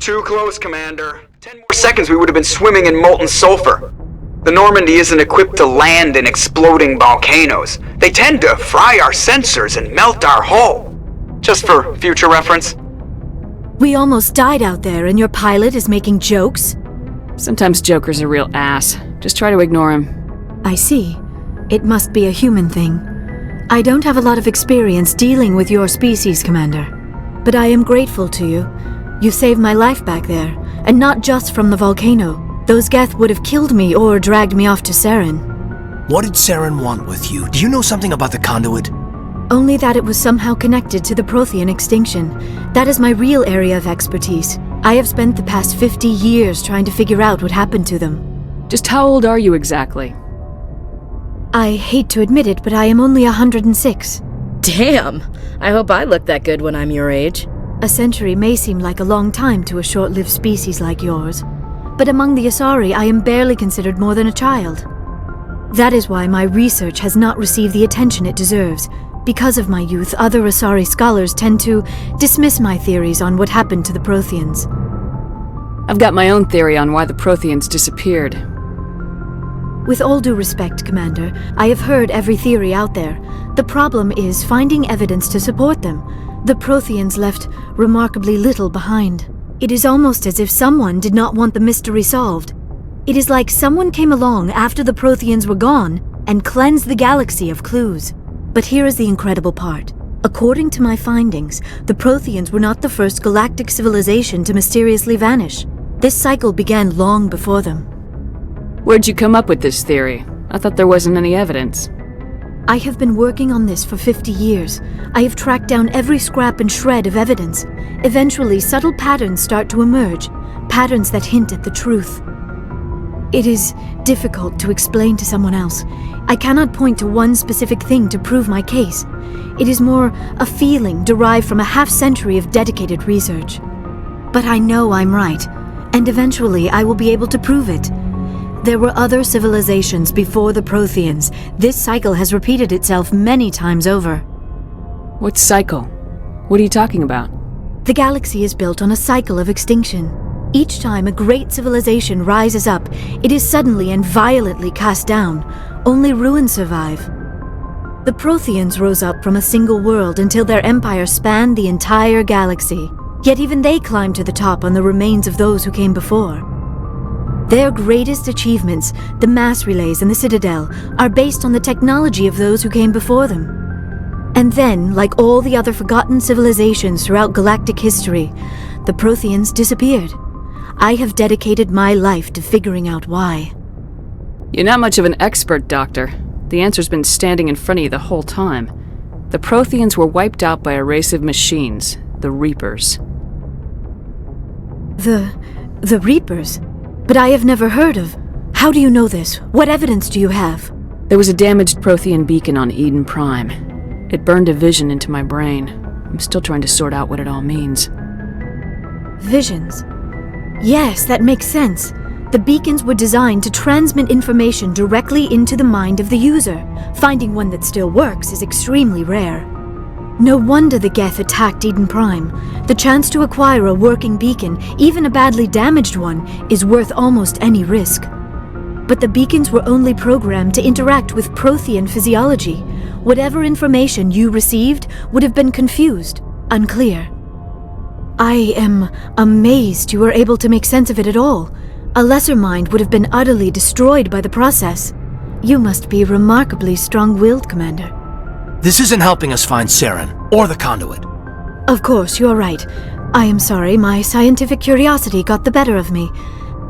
Too close, Commander. 10 more seconds we would have been swimming in molten sulfur. The Normandy isn't equipped to land in exploding volcanoes. They tend to fry our sensors and melt our hull. Just for future reference. We almost died out there and your pilot is making jokes? Sometimes Joker's a real ass. Just try to ignore him. I see. It must be a human thing. I don't have a lot of experience dealing with your species, Commander. But I am grateful to you. You saved my life back there, and not just from the volcano. Those Geth would have killed me or dragged me off to Saren. What did Saren want with you? Do you know something about the conduit? Only that it was somehow connected to the Prothean extinction. That is my real area of expertise. I have spent the past 50 years trying to figure out what happened to them. Just how old are you exactly? I hate to admit it, but I am only 106. Damn! I hope I look that good when I'm your age. A century may seem like a long time to a short-lived species like yours, but among the Asari I am barely considered more than a child. That is why my research has not received the attention it deserves. Because of my youth, other Asari scholars tend to dismiss my theories on what happened to the Protheans. I've got my own theory on why the Protheans disappeared. With all due respect, Commander, I have heard every theory out there. The problem is finding evidence to support them. The Protheans left remarkably little behind. It is almost as if someone did not want the mystery solved. It is like someone came along after the Protheans were gone and cleansed the galaxy of clues. But here is the incredible part. According to my findings, the Protheans were not the first galactic civilization to mysteriously vanish. This cycle began long before them. Where'd you come up with this theory? I thought there wasn't any evidence. I have been working on this for 50 years. I have tracked down every scrap and shred of evidence. Eventually, subtle patterns start to emerge, patterns that hint at the truth. It is difficult to explain to someone else. I cannot point to one specific thing to prove my case. It is more a feeling derived from a half-century of dedicated research. But I know I'm right, and eventually I will be able to prove it. There were other civilizations before the Protheans. This cycle has repeated itself many times over. What cycle? What are you talking about? The galaxy is built on a cycle of extinction. Each time a great civilization rises up, it is suddenly and violently cast down. Only ruins survive. The Protheans rose up from a single world until their empire spanned the entire galaxy. Yet even they climbed to the top on the remains of those who came before. Their greatest achievements, the mass relays and the Citadel, are based on the technology of those who came before them. And then, like all the other forgotten civilizations throughout galactic history, the Protheans disappeared. I have dedicated my life to figuring out why. You're not much of an expert, Doctor. The answer's been standing in front of you the whole time. The Protheans were wiped out by a race of machines, the Reapers. The Reapers? But I have never heard of. How do you know this? What evidence do you have? There was a damaged Prothean beacon on Eden Prime. It burned a vision into my brain. I'm still trying to sort out what it all means. Visions? Yes, that makes sense. The beacons were designed to transmit information directly into the mind of the user. Finding one that still works is extremely rare. No wonder the Geth attacked Eden Prime. The chance to acquire a working beacon, even a badly damaged one, is worth almost any risk. But the beacons were only programmed to interact with Prothean physiology. Whatever information you received would have been confused, unclear. I am amazed you were able to make sense of it at all. A lesser mind would have been utterly destroyed by the process. You must be remarkably strong-willed, Commander. This isn't helping us find Saren, or the conduit. Of course, you're right. I am sorry, my scientific curiosity got the better of me.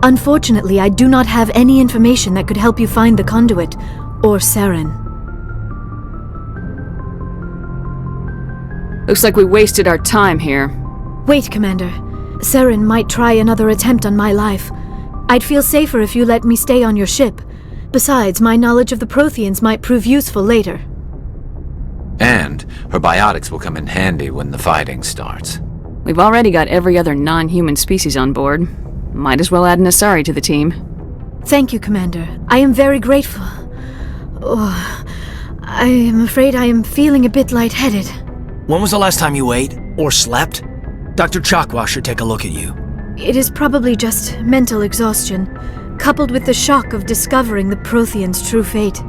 Unfortunately, I do not have any information that could help you find the conduit, or Saren. Looks like we wasted our time here. Wait, Commander. Saren might try another attempt on my life. I'd feel safer if you let me stay on your ship. Besides, my knowledge of the Protheans might prove useful later. And her biotics will come in handy when the fighting starts. We've already got every other non-human species on board. Might as well add an Asari to the team. Thank you, Commander. I am very grateful. Oh, I am afraid I am feeling a bit lightheaded. When was the last time you ate, or slept? Dr. Chakwa should take a look at you. It is probably just mental exhaustion, coupled with the shock of discovering the Prothean's true fate.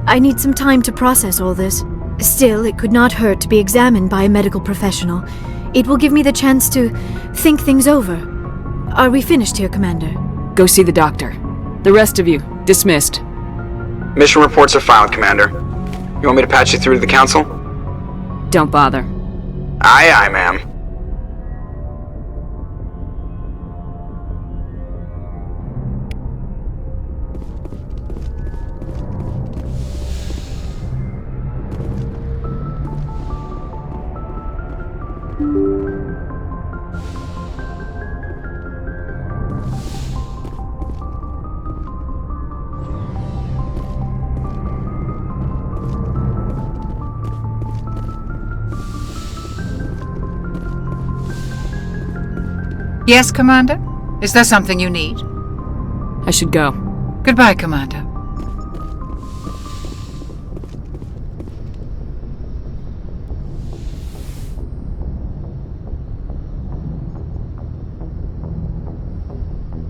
I need some time to process all this. Still, it could not hurt to be examined by a medical professional. It will give me the chance to think things over. Are we finished here, Commander? Go see the doctor. The rest of you, dismissed. Mission reports are filed, Commander. You want me to patch you through to the Council? Don't bother. Aye, aye, ma'am. Yes, Commander? Is there something you need? I should go. Goodbye, Commander.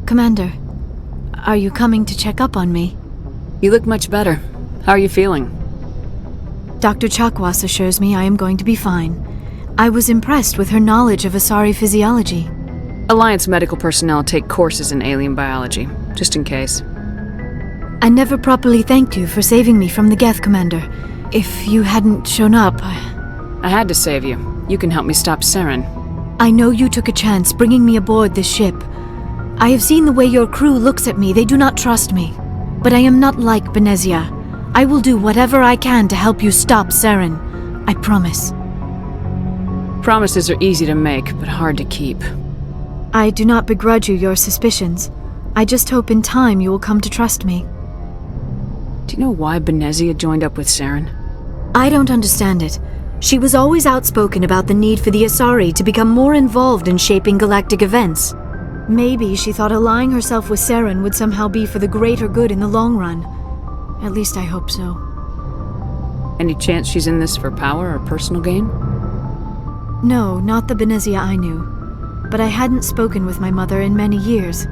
Commander, are you coming to check up on me? You look much better. How are you feeling? Dr. Chakwas assures me I am going to be fine. I was impressed with her knowledge of Asari physiology. Alliance medical personnel take courses in alien biology, just in case. I never properly thanked you for saving me from the Geth, Commander. If you hadn't shown up, I had to save you. You can help me stop Saren. I know you took a chance bringing me aboard this ship. I have seen the way your crew looks at me. They do not trust me. But I am not like Benezia. I will do whatever I can to help you stop Saren. I promise. Promises are easy to make, but hard to keep. I do not begrudge you your suspicions. I just hope in time you will come to trust me. Do you know why Benezia joined up with Saren? I don't understand it. She was always outspoken about the need for the Asari to become more involved in shaping galactic events. Maybe she thought allying herself with Saren would somehow be for the greater good in the long run. At least I hope so. Any chance she's in this for power or personal gain? No, not the Benezia I knew. But I hadn't spoken with my mother in many years.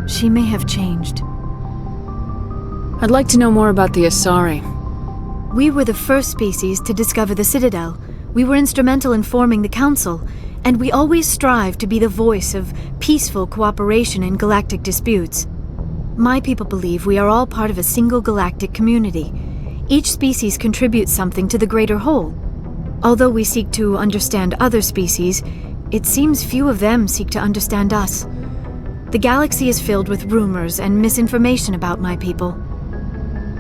She may have changed. I'd like to know more about the Asari. We were the first species to discover the Citadel. We were instrumental in forming the Council, and we always strive to be the voice of peaceful cooperation in galactic disputes. My people believe we are all part of a single galactic community. Each species contributes something to the greater whole. Although we seek to understand other species, it seems few of them seek to understand us. The galaxy is filled with rumors and misinformation about my people.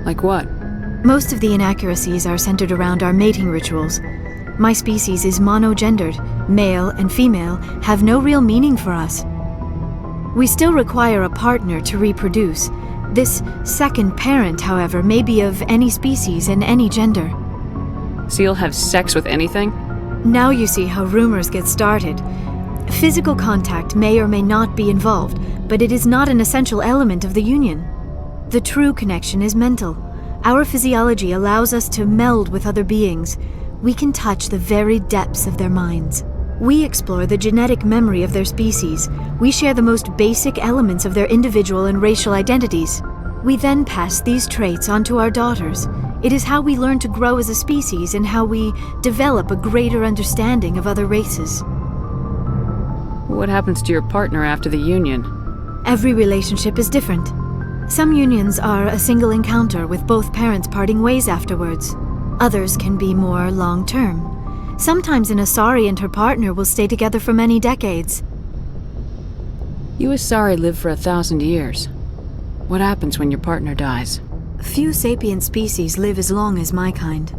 Like what? Most of the inaccuracies are centered around our mating rituals. My species is monogendered. Male and female have no real meaning for us. We still require a partner to reproduce. This second parent, however, may be of any species and any gender. So you'll have sex with anything? Now you see how rumors get started. Physical contact may or may not be involved, but it is not an essential element of the union. The true connection is mental. Our physiology allows us to meld with other beings. We can touch the very depths of their minds. We explore the genetic memory of their species. We share the most basic elements of their individual and racial identities. We then pass these traits on to our daughters. It is how we learn to grow as a species and how we develop a greater understanding of other races. What happens to your partner after the union? Every relationship is different. Some unions are a single encounter with both parents parting ways afterwards. Others can be more long-term. Sometimes an Asari and her partner will stay together for many decades. You Asari live for 1,000 years. What happens when your partner dies? Few sapient species live as long as my kind.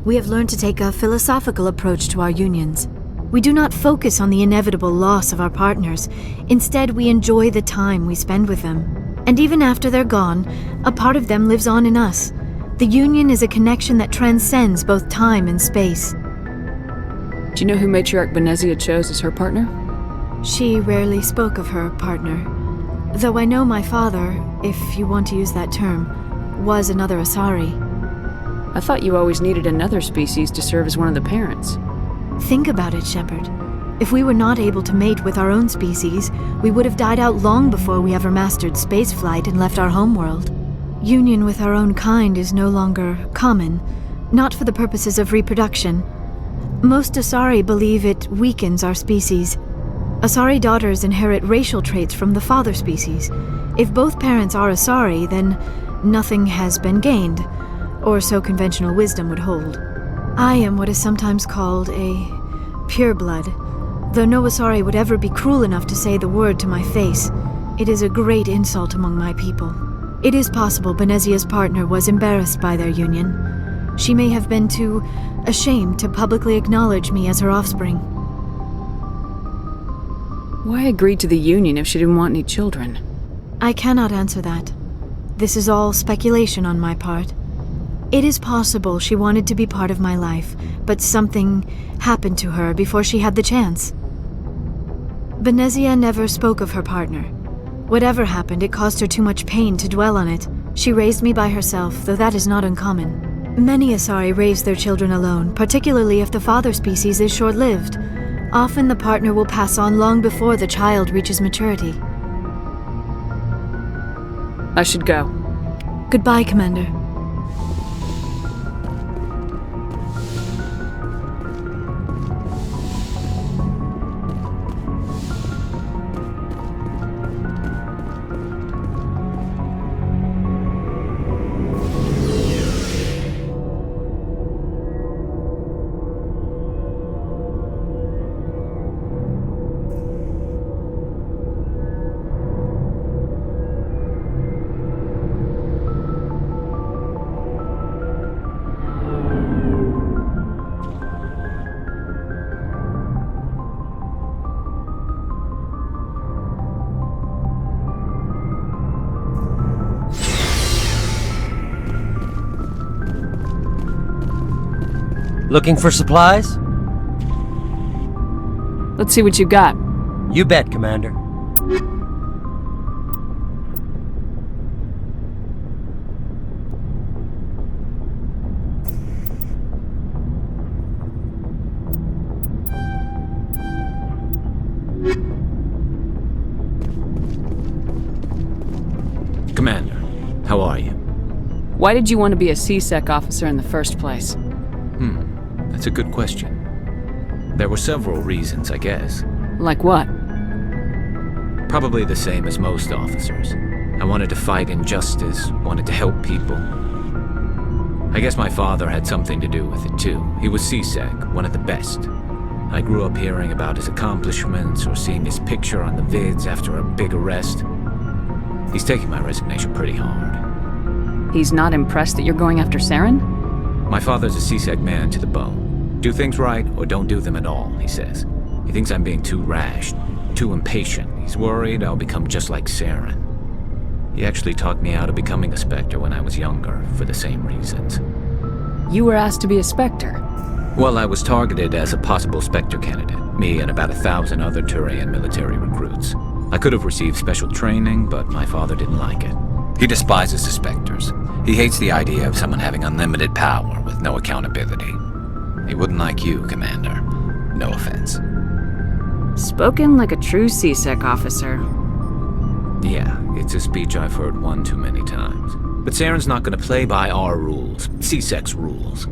We have learned to take a philosophical approach to our unions. We do not focus on the inevitable loss of our partners. Instead, we enjoy the time we spend with them. And even after they're gone, a part of them lives on in us. The union is a connection that transcends both time and space. Do you know who Matriarch Benezia chose as her partner? She rarely spoke of her partner. Though I know my father, if you want to use that term, was another Asari. I thought you always needed another species to serve as one of the parents. Think about it, Shepard. If we were not able to mate with our own species, we would have died out long before we ever mastered spaceflight and left our homeworld. Union with our own kind is no longer common, not for the purposes of reproduction. Most Asari believe it weakens our species. Asari daughters inherit racial traits from the father species. If both parents are Asari, then nothing has been gained, or so conventional wisdom would hold. I am what is sometimes called a pureblood, though no Asari would ever be cruel enough to say the word to my face. It is a great insult among my people. It is possible Benezia's partner was embarrassed by their union. She may have been too ashamed to publicly acknowledge me as her offspring. Why agree to the union if she didn't want any children? I cannot answer that. This is all speculation on my part. It is possible she wanted to be part of my life, but something happened to her before she had the chance. Benezia never spoke of her partner. Whatever happened, it caused her too much pain to dwell on it. She raised me by herself, though that is not uncommon. Many Asari raise their children alone, particularly if the father species is short-lived. Often the partner will pass on long before the child reaches maturity. I should go. Goodbye, Commander. Looking for supplies? Let's see what you got. You bet, Commander. Commander, how are you? Why did you want to be a C-Sec officer in the first place? That's a good question. There were several reasons, I guess. Like what? Probably the same as most officers. I wanted to fight injustice, wanted to help people. I guess my father had something to do with it too. He was C-Sec, one of the best. I grew up hearing about his accomplishments or seeing his picture on the vids after a big arrest. He's taking my resignation pretty hard. He's not impressed that you're going after Saren? My father's a C-Sec man to the bone. Do things right or don't do them at all, he says. He thinks I'm being too rash, too impatient. He's worried I'll become just like Saren. He actually talked me out of becoming a Spectre when I was younger, for the same reasons. You were asked to be a Spectre. Well, I was targeted as a possible Spectre candidate, me and about 1,000 other Turian military recruits. I could have received special training, but my father didn't like it. He despises the Spectres. He hates the idea of someone having unlimited power with no accountability. He wouldn't like you, Commander. No offense. Spoken like a true C-Sec officer. Yeah, it's a speech I've heard one too many times. But Saren's not going to play by our rules, C-Sec's rules.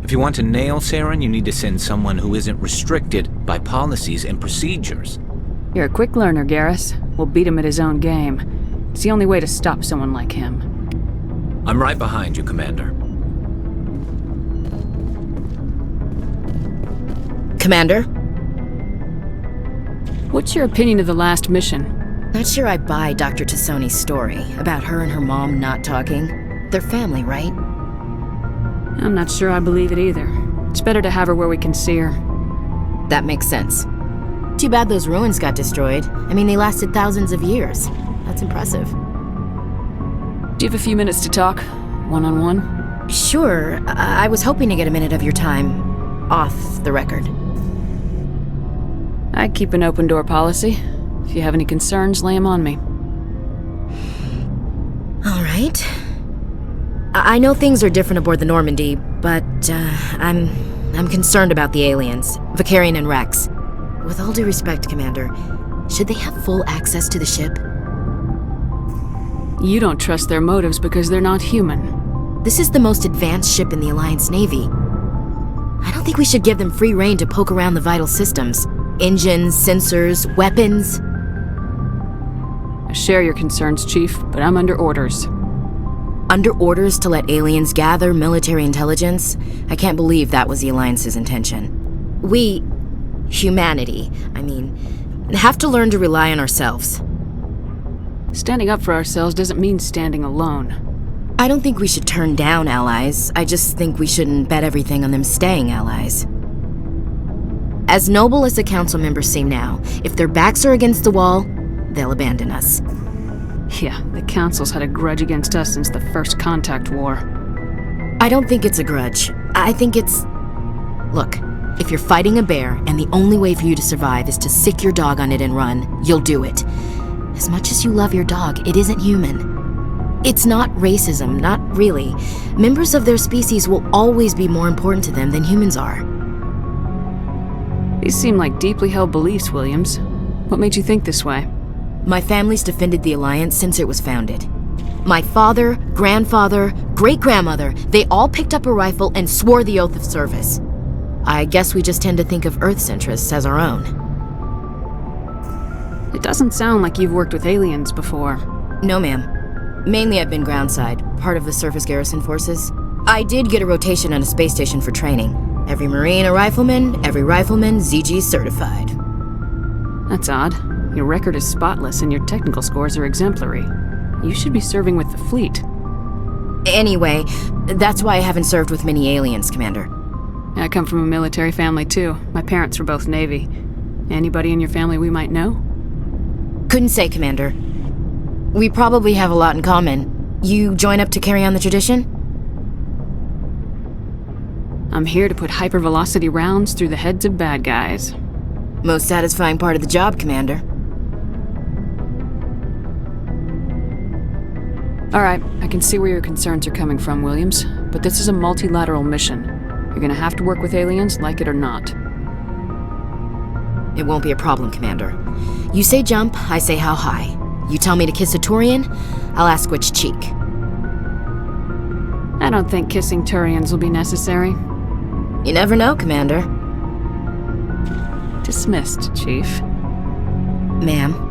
If you want to nail Saren, you need to send someone who isn't restricted by policies and procedures. You're a quick learner, Garrus. We'll beat him at his own game. It's the only way to stop someone like him. I'm right behind you, Commander. Commander? What's your opinion of the last mission? Not sure I buy Dr. Tassoni's story about her and her mom not talking. They're family, right? I'm not sure I believe it either. It's better to have her where we can see her. That makes sense. Too bad those ruins got destroyed. I mean, they lasted thousands of years. That's impressive. Do you have a few minutes to talk? One-on-one? Sure. I was hoping to get a minute of your time off the record. I keep an open-door policy. If you have any concerns, lay them on me. All right. I know things are different aboard the Normandy, but I'm concerned about the aliens, Vicarian and Rex. With all due respect, Commander, should they have full access to the ship? You don't trust their motives because they're not human. This is the most advanced ship in the Alliance Navy. I don't think we should give them free rein to poke around the vital systems. Engines, sensors, weapons. I share your concerns, Chief, but I'm under orders. Under orders to let aliens gather military intelligence? I can't believe that was the Alliance's intention. We, humanity, have to learn to rely on ourselves. Standing up for ourselves doesn't mean standing alone. I don't think we should turn down allies. I just think we shouldn't bet everything on them staying allies. As noble as the council members seem now, if their backs are against the wall, they'll abandon us. Yeah, the Council's had a grudge against us since the first contact war. I don't think it's a grudge. I think it's... Look, if you're fighting a bear and the only way for you to survive is to sick your dog on it and run, you'll do it. As much as you love your dog, it isn't human. It's not racism, not really. Members of their species will always be more important to them than humans are. These seem like deeply held beliefs, Williams. What made you think this way? My family's defended the Alliance since it was founded. My father, grandfather, great-grandmother, they all picked up a rifle and swore the oath of service. I guess we just tend to think of Earth's interests as our own. It doesn't sound like you've worked with aliens before. No, ma'am. Mainly I've been groundside, part of the surface garrison forces. I did get a rotation on a space station for training. Every Marine a rifleman, every rifleman ZG certified. That's odd. Your record is spotless and your technical scores are exemplary. You should be serving with the fleet. Anyway, that's why I haven't served with many aliens, Commander. I come from a military family too. My parents were both Navy. Anybody in your family we might know? Couldn't say, Commander. We probably have a lot in common. You join up to carry on the tradition? I'm here to put hypervelocity rounds through the heads of bad guys. Most satisfying part of the job, Commander. Alright, I can see where your concerns are coming from, Williams, but this is a multilateral mission. You're gonna have to work with aliens, like it or not. It won't be a problem, Commander. You say jump, I say how high. You tell me to kiss a Turian, I'll ask which cheek. I don't think kissing Turians will be necessary. You never know, Commander. Dismissed, Chief. Ma'am.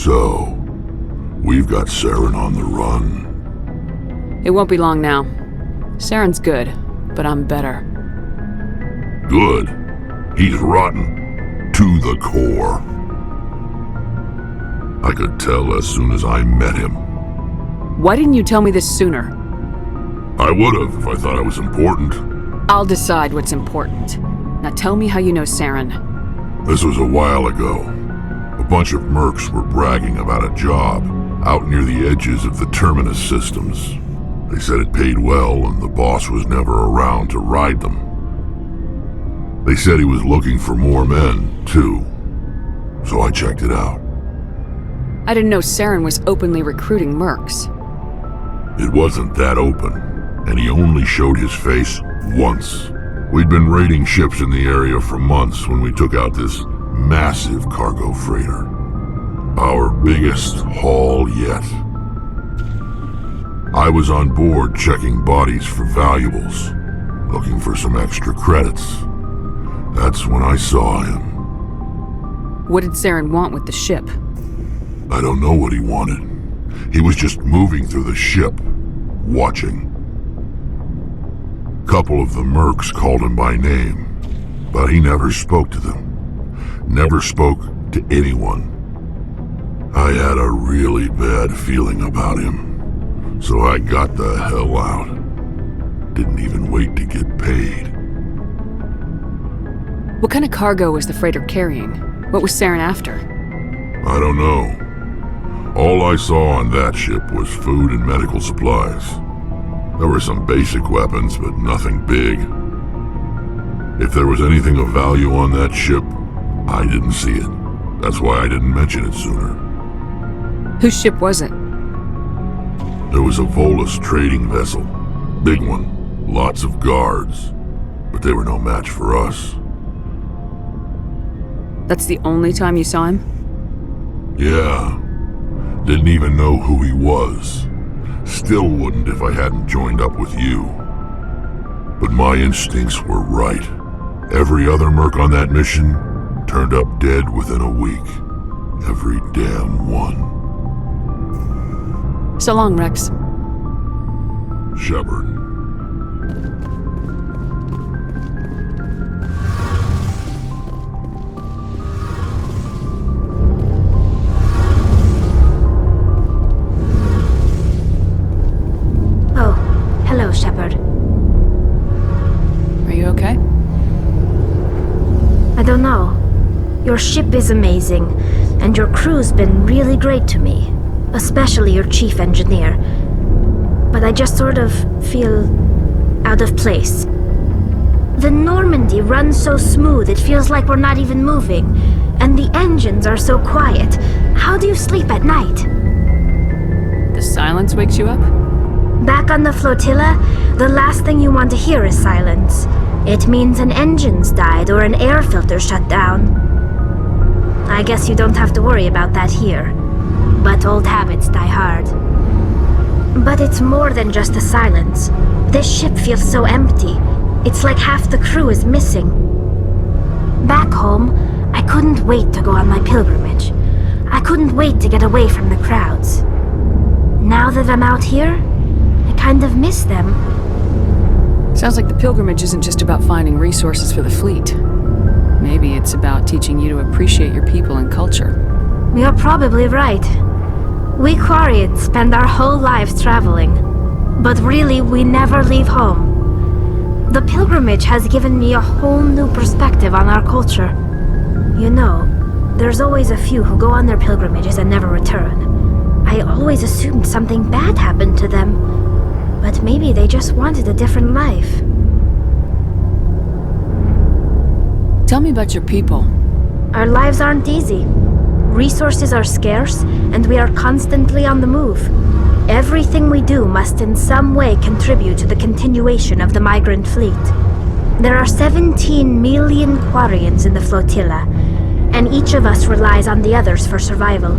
So, we've got Saren on the run. It won't be long now. Saren's good, but I'm better. Good. He's rotten. To the core. I could tell as soon as I met him. Why didn't you tell me this sooner? I would've if I thought it was important. I'll decide what's important. Now tell me how you know Saren. This was a while ago. A bunch of mercs were bragging about a job out near the edges of the Terminus systems. They said it paid well and the boss was never around to ride them. They said he was looking for more men, too. So I checked it out. I didn't know Saren was openly recruiting mercs. It wasn't that open, and he only showed his face once. We'd been raiding ships in the area for months when we took out this massive cargo freighter. Our biggest haul yet. I was on board checking bodies for valuables, looking for some extra credits. That's when I saw him. What did Saren want with the ship? I don't know what he wanted. He was just moving through the ship, watching. Couple of the mercs called him by name, but he never spoke to them. Never spoke to anyone. I had a really bad feeling about him, so I got the hell out. Didn't even wait to get paid. What kind of cargo was the freighter carrying? What was Saren after? I don't know. All I saw on that ship was food and medical supplies. There were some basic weapons, but nothing big. If there was anything of value on that ship, I didn't see it. That's why I didn't mention it sooner. Whose ship was it? There was a Volus trading vessel. Big one. Lots of guards. But they were no match for us. That's the only time you saw him? Yeah. Didn't even know who he was. Still wouldn't if I hadn't joined up with you. But my instincts were right. Every other merc on that mission turned up dead within a week. Every damn one. So long, Rex. Shepard. Oh, hello, Shepard. Are you okay? I don't know. Your ship is amazing, and your crew's been really great to me. Especially your chief engineer. But I just sort of feel out of place. The Normandy runs so smooth it feels like we're not even moving. And the engines are so quiet. How do you sleep at night? The silence wakes you up? Back on the flotilla, the last thing you want to hear is silence. It means an engine's died or an air filter shut down. I guess you don't have to worry about that here. But old habits die hard. But it's more than just the silence. This ship feels so empty. It's like half the crew is missing. Back home, I couldn't wait to go on my pilgrimage. I couldn't wait to get away from the crowds. Now that I'm out here, I kind of miss them. Sounds like the pilgrimage isn't just about finding resources for the fleet. Maybe it's about teaching you to appreciate your people and culture. You're probably right. We Quarians spend our whole lives traveling, but really we never leave home. The pilgrimage has given me a whole new perspective on our culture. You know, there's always a few who go on their pilgrimages and never return. I always assumed something bad happened to them, but maybe they just wanted a different life. Tell me about your people. Our lives aren't easy. Resources are scarce, and we are constantly on the move. Everything we do must in some way contribute to the continuation of the migrant fleet. There are 17 million Quarians in the flotilla, and each of us relies on the others for survival.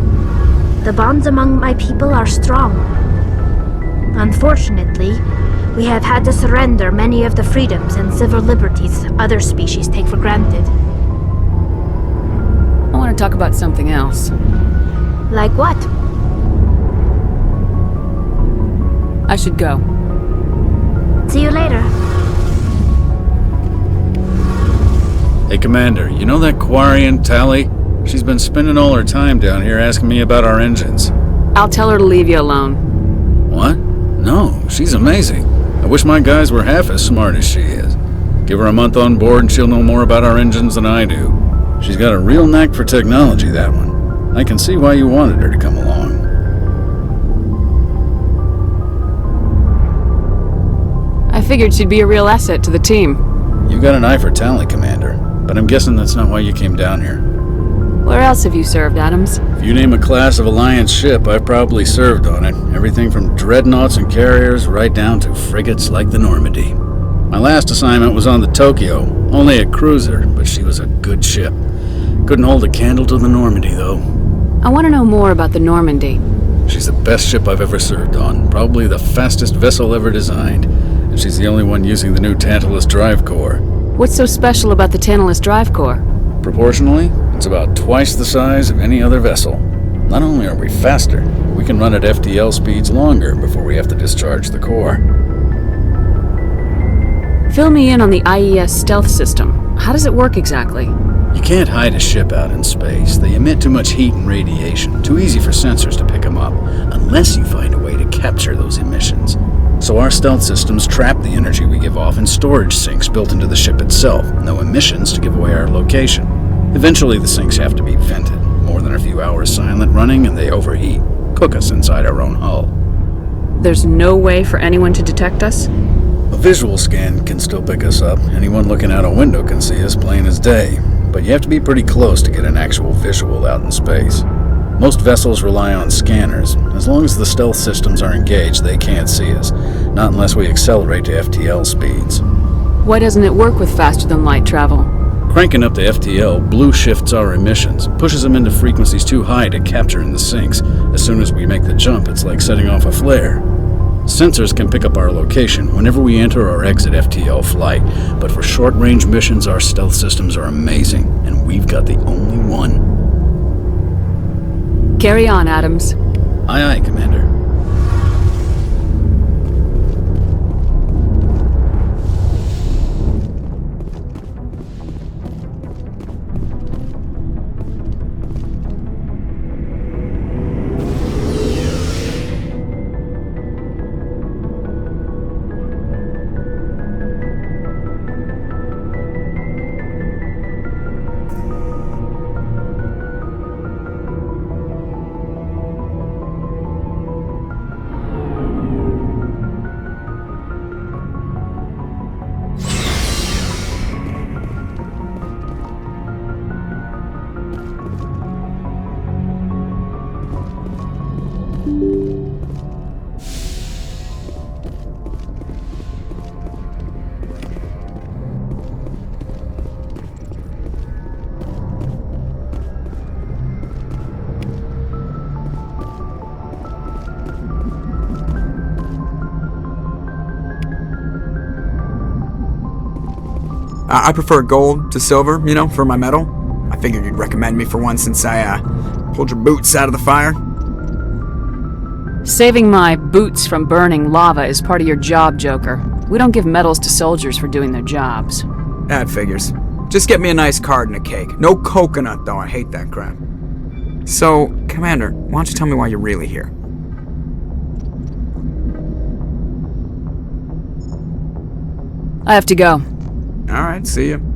The bonds among my people are strong. Unfortunately, we have had to surrender many of the freedoms and civil liberties other species take for granted. I want to talk about something else. Like what? I should go. See you later. Hey, Commander, you know that Quarian, Tally? She's been spending all her time down here asking me about our engines. I'll tell her to leave you alone. What? No, she's amazing. I wish my guys were half as smart as she is. Give her a month on board and she'll know more about our engines than I do. She's got a real knack for technology, that one. I can see why you wanted her to come along. I figured she'd be a real asset to the team. You got an eye for Tally, Commander, but I'm guessing that's not why you came down here. Where else have you served, Adams? If you name a class of Alliance ship, I've probably served on it. Everything from dreadnoughts and carriers right down to frigates like the Normandy. My last assignment was on the Tokyo, only a cruiser, but she was a good ship. Couldn't hold a candle to the Normandy, though. I want to know more about the Normandy. She's the best ship I've ever served on, probably the fastest vessel ever designed, and she's the only one using the new Tantalus drive core. What's so special about the Tantalus drive core? Proportionally, it's about twice the size of any other vessel. Not only are we faster, we can run at FTL speeds longer before we have to discharge the core. Fill me in on the IES stealth system. How does it work exactly? You can't hide a ship out in space. They emit too much heat and radiation. Too easy for sensors to pick them up, unless you find a way to capture those emissions. So our stealth systems trap the energy we give off in storage sinks built into the ship itself. No emissions to give away our location. Eventually the sinks have to be vented. More than a few hours silent running and they overheat. Cook us inside our own hull. There's no way for anyone to detect us? A visual scan can still pick us up. Anyone looking out a window can see us plain as day. But you have to be pretty close to get an actual visual out in space. Most vessels rely on scanners. As long as the stealth systems are engaged, they can't see us. Not unless we accelerate to FTL speeds. Why doesn't it work with faster-than-light travel? Cranking up to FTL blue shifts our emissions, pushes them into frequencies too high to capture in the sinks. As soon as we make the jump, it's like setting off a flare. Sensors can pick up our location whenever we enter or exit FTL flight, but for short-range missions, our stealth systems are amazing, and we've got the only one. Carry on, Adams. Aye, aye, Commander. I prefer gold to silver, for my metal. I figured you'd recommend me for one since I pulled your boots out of the fire. Saving my boots from burning lava is part of your job, Joker. We don't give medals to soldiers for doing their jobs. That figures. Just get me a nice card and a cake. No coconut, though. I hate that crap. So, Commander, why don't you tell me why you're really here? I have to go. Alright, see you.